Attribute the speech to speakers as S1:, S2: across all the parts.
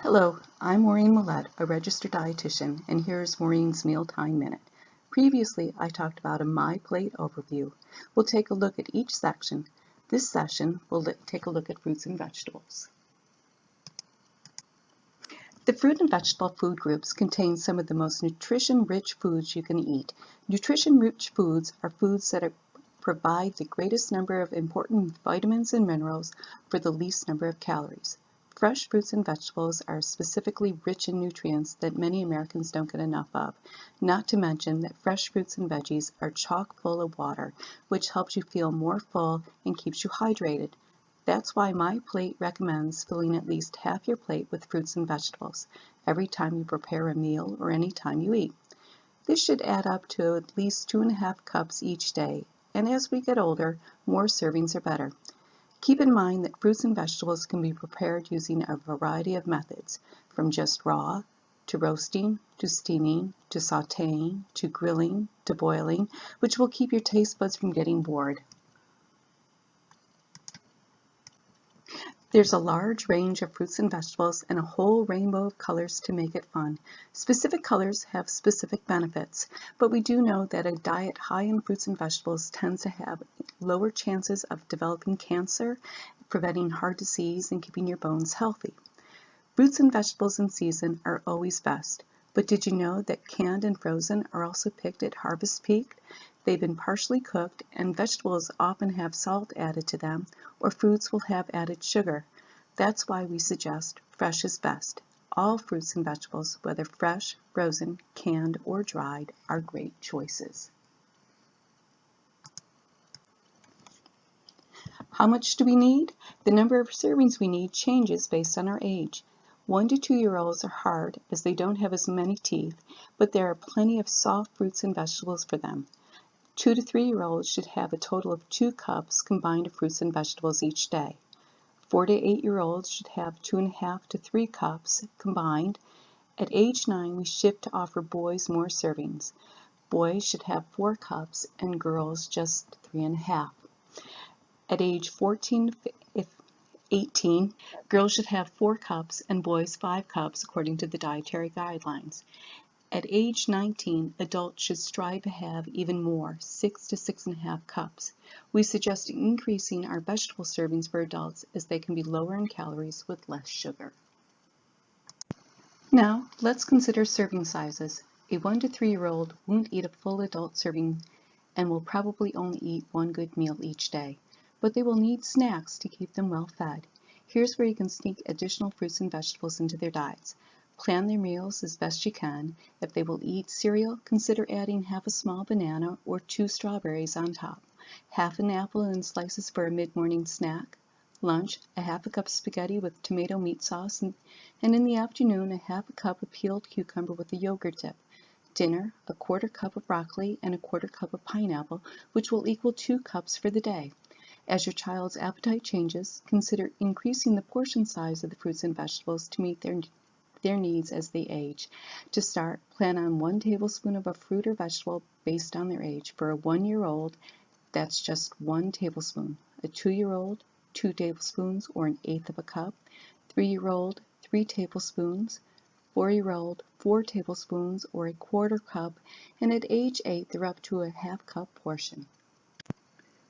S1: Hello, I'm Maureen Millette, a registered dietitian, and here's Maureen's Mealtime Minute. Previously, I talked about a My Plate overview. We'll take a look at each section. This session, we'll take a look at fruits and vegetables. The fruit and vegetable food groups contain some of the most nutrition-rich foods you can eat. Nutrition-rich foods are foods that provide the greatest number of important vitamins and minerals for the least number of calories. Fresh fruits and vegetables are specifically rich in nutrients that many Americans don't get enough of, not to mention that fresh fruits and veggies are chock full of water, which helps you feel more full and keeps you hydrated. That's why My Plate recommends filling at least half your plate with fruits and vegetables every time you prepare a meal or any time you eat. This should add up to at least 2.5 cups each day, and as we get older, more servings are better. Keep in mind that fruits and vegetables can be prepared using a variety of methods, from just raw, to roasting, to steaming, to sautéing, to grilling, to boiling, which will keep your taste buds from getting bored. There's a large range of fruits and vegetables and a whole rainbow of colors to make it fun. Specific colors have specific benefits, but we do know that a diet high in fruits and vegetables tends to have lower chances of developing cancer, preventing heart disease, and keeping your bones healthy. Fruits and vegetables in season are always best, but did you know that canned and frozen are also picked at harvest peak? They've been partially cooked, and vegetables often have salt added to them, or fruits will have added sugar. That's why we suggest fresh is best. All fruits and vegetables, whether fresh, frozen, canned, or dried, are great choices. How much do we need? The number of servings we need changes based on our age. 1 to 2-year-olds are hard as they don't have as many teeth, but there are plenty of soft fruits and vegetables for them. 2 to 3-year-olds should have a total of 2 cups combined of fruits and vegetables each day. 4 to 8-year-olds should have 2.5 to 3 cups combined. At age 9, we shift to offer boys more servings. Boys should have 4 cups and girls just 3.5. At age 14 to 18, girls should have 4 cups and boys 5 cups according to the dietary guidelines. At age 19, adults should strive to have even more, 6 to 6.5 cups. We suggest increasing our vegetable servings for adults as they can be lower in calories with less sugar. Now, let's consider serving sizes. A 1 to 3-year-old won't eat a full adult serving and will probably only eat one good meal each day, but they will need snacks to keep them well fed. Here's where you can sneak additional fruits and vegetables into their diets. Plan their meals as best you can. If they will eat cereal, consider adding half a small banana or 2 strawberries on top, half an apple in slices for a mid-morning snack. Lunch, a half a cup of spaghetti with tomato meat sauce, and in the afternoon, a half a cup of peeled cucumber with a yogurt dip. Dinner, a 1/4 cup of broccoli and a 1/4 cup of pineapple, which will equal 2 cups for the day. As your child's appetite changes, consider increasing the portion size of the fruits and vegetables to meet their needs as they age. To start, plan on 1 tablespoon of a fruit or vegetable based on their age. For a 1-year-old, that's just 1 tablespoon. A 2-year-old, 2 tablespoons or 1/8 of a cup. 3-year-old, 3 tablespoons. 4-year-old, 4 tablespoons or a 1/4 cup. And at age 8, they're up to a half cup portion.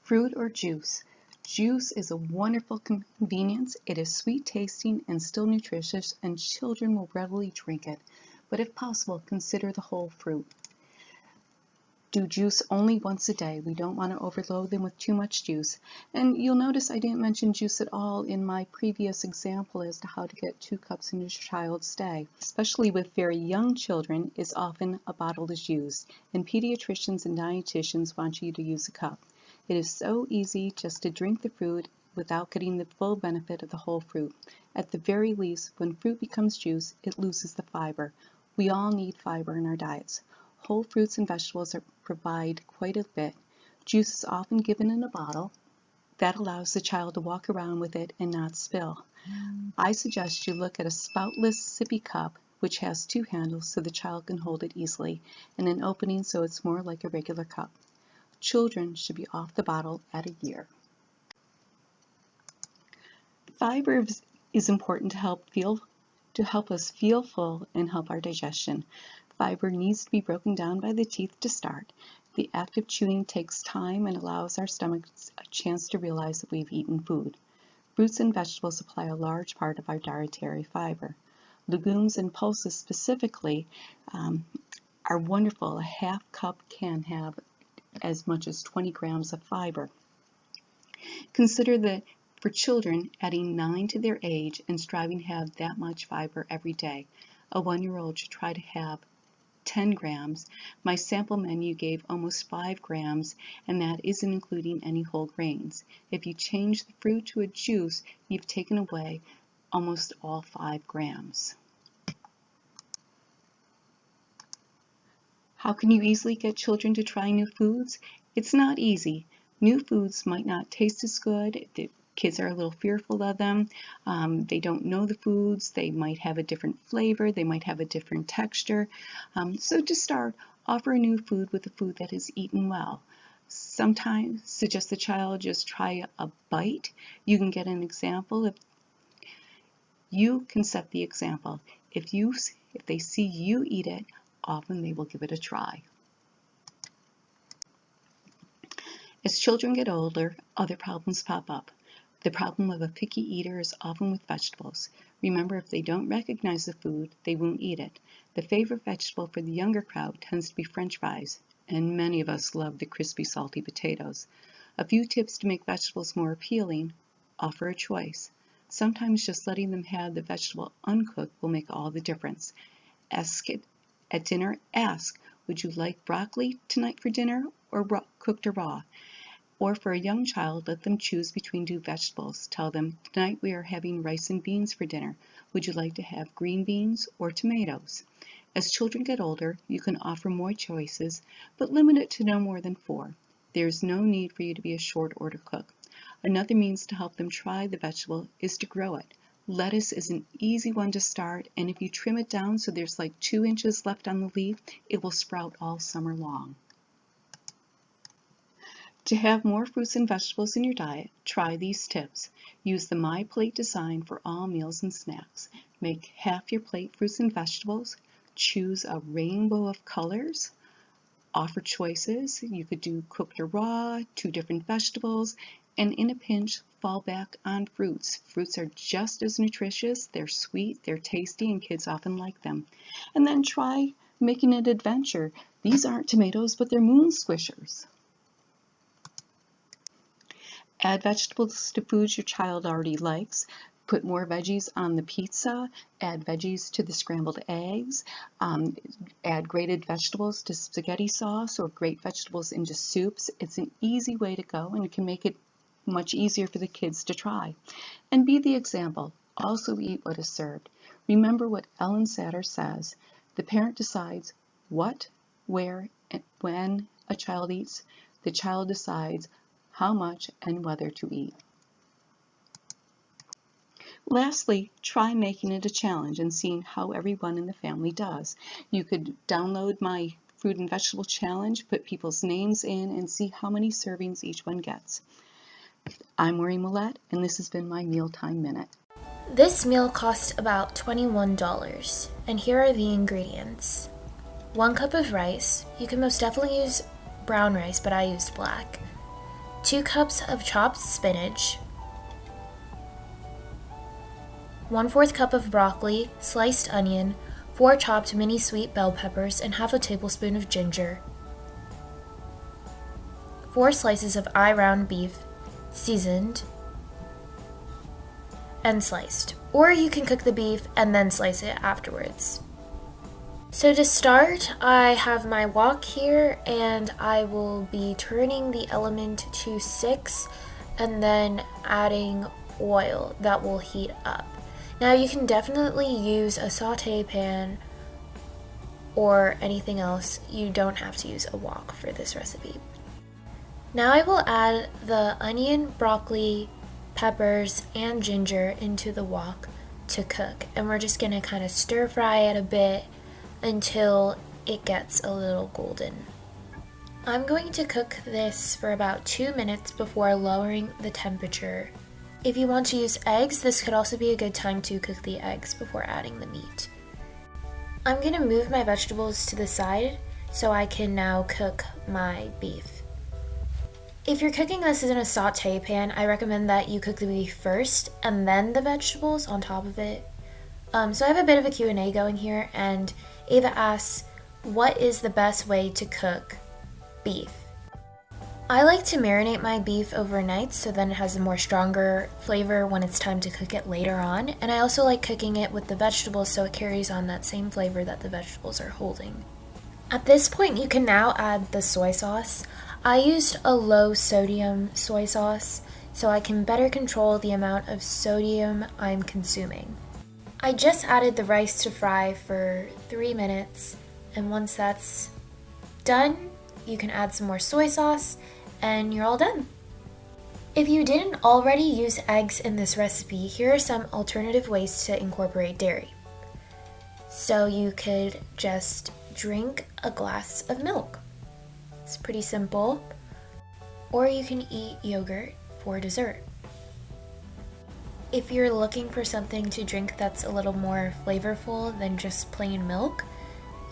S1: Fruit or juice. Juice is a wonderful convenience. It is sweet tasting and still nutritious, and children will readily drink it. But if possible, consider the whole fruit. Do juice only once a day. We don't want to overload them with too much juice. And you'll notice I didn't mention juice at all in my previous example as to how to get 2 cups in your child's day. Especially with very young children, is often a bottle is used, and pediatricians and dietitians want you to use a cup. It is so easy just to drink the fruit without getting the full benefit of the whole fruit. At the very least, when fruit becomes juice, it loses the fiber. We all need fiber in our diets. Whole fruits and vegetables provide quite a bit. Juice is often given in a bottle. That allows the child to walk around with it and not spill. I suggest you look at a spoutless sippy cup, which has 2 handles so the child can hold it easily, and an opening so it's more like a regular cup. Children should be off the bottle at a year. Fiber is important to help to help us feel full and help our digestion. Fiber needs to be broken down by the teeth to start. The act of chewing takes time and allows our stomachs a chance to realize that we've eaten food. Fruits and vegetables supply a large part of our dietary fiber. Legumes and pulses specifically are wonderful. A half cup can have as much as 20 grams of fiber. Consider that for children, adding 9 to their age and striving to have that much fiber every day. A 1-year-old should try to have 10 grams. My sample menu gave almost 5 grams, and that isn't including any whole grains. If you change the fruit to a juice, you've taken away almost all 5 grams. How can you easily get children to try new foods? It's not easy. New foods might not taste as good. The kids are a little fearful of them. They don't know the foods. They might have a different flavor. They might have a different texture. So to start, offer a new food with a food that is eaten well. Sometimes suggest the child just try a bite. You can get an example. If you can set the example. If they see you eat it, often they will give it a try. As children get older, other problems pop up. The problem of a picky eater is often with vegetables. Remember, if they don't recognize the food, they won't eat it. The favorite vegetable for the younger crowd tends to be French fries, and many of us love the crispy, salty potatoes. A few tips to make vegetables more appealing: offer a choice. Sometimes just letting them have the vegetable uncooked will make all the difference. Ask it at dinner. Ask, would you like broccoli tonight for dinner, or cooked or raw? Or for a young child, let them choose between 2 vegetables. Tell them, tonight we are having rice and beans for dinner. Would you like to have green beans or tomatoes? As children get older, you can offer more choices, but limit it to no more than 4. There is no need for you to be a short order cook. Another means to help them try the vegetable is to grow it. Lettuce is an easy one to start, and if you trim it down so there's like 2 inches left on the leaf, it will sprout all summer long. To have more fruits and vegetables in your diet, try these tips. Use the My Plate design for all meals and snacks. Make half your plate fruits and vegetables. Choose a rainbow of colors. Offer choices. You could do cooked or raw, 2 different vegetables, and in a pinch, fall back on fruits. Fruits are just as nutritious. They're sweet, they're tasty, and kids often like them. And then try making an adventure. These aren't tomatoes, but they're moon squishers. Add vegetables to foods your child already likes. Put more veggies on the pizza. Add veggies to the scrambled eggs. Add grated vegetables to spaghetti sauce or grate vegetables into soups. It's an easy way to go, and it can make it much easier for the kids to try. And be the example. Also eat what is served. Remember what Ellen Satter says: the parent decides what, where, and when a child eats. The child decides how much and whether to eat. Lastly, try making it a challenge and seeing how everyone in the family does. You could download my fruit and vegetable challenge, put people's names in, and see how many servings each one gets. I'm Maureen Millette, and this has been my Mealtime Minute.
S2: This meal cost about $21, and here are the ingredients. 1 cup of rice. You can most definitely use brown rice, but I used black. 2 cups of chopped spinach, 1/4 cup of broccoli, sliced onion, 4 chopped mini sweet bell peppers, and half a tablespoon of ginger, 4 slices of eye-round beef, seasoned and sliced. Or you can cook the beef and then slice it afterwards. So to start, I have my wok here, and I will be turning the element to 6 and then adding oil that will heat up. Now you can definitely use a saute pan or anything else. You don't have to use a wok for this recipe. Now I will add the onion, broccoli, peppers, and ginger into the wok to cook, and we're just gonna kind of stir fry it a bit until it gets a little golden. I'm going to cook this for about 2 minutes before lowering the temperature. If you want to use eggs, this could also be a good time to cook the eggs before adding the meat. I'm going to move my vegetables to the side so I can now cook my beef. If you're cooking this in a saute pan, I recommend that you cook the beef first and then the vegetables on top of it. So I have a bit of a Q&A going here, and Ava asks, what is the best way to cook beef? I like to marinate my beef overnight so then it has a more stronger flavor when it's time to cook it later on. And I also like cooking it with the vegetables so it carries on that same flavor that the vegetables are holding. At this point, you can now add the soy sauce. I used a low sodium soy sauce so I can better control the amount of sodium I'm consuming. I just added the rice to fry for 3 minutes, and once that's done, you can add some more soy sauce and you're all done. If you didn't already use eggs in this recipe, here are some alternative ways to incorporate dairy. So you could just drink a glass of milk. It's pretty simple. Or you can eat yogurt for dessert. If you're looking for something to drink that's a little more flavorful than just plain milk,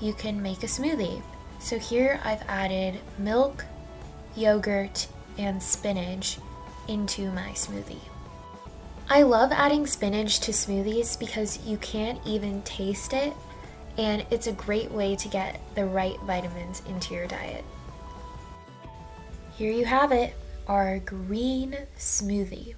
S2: you can make a smoothie. So here I've added milk, yogurt, and spinach into my smoothie. I love adding spinach to smoothies because you can't even taste it, and it's a great way to get the right vitamins into your diet. Here you have it, our green smoothie.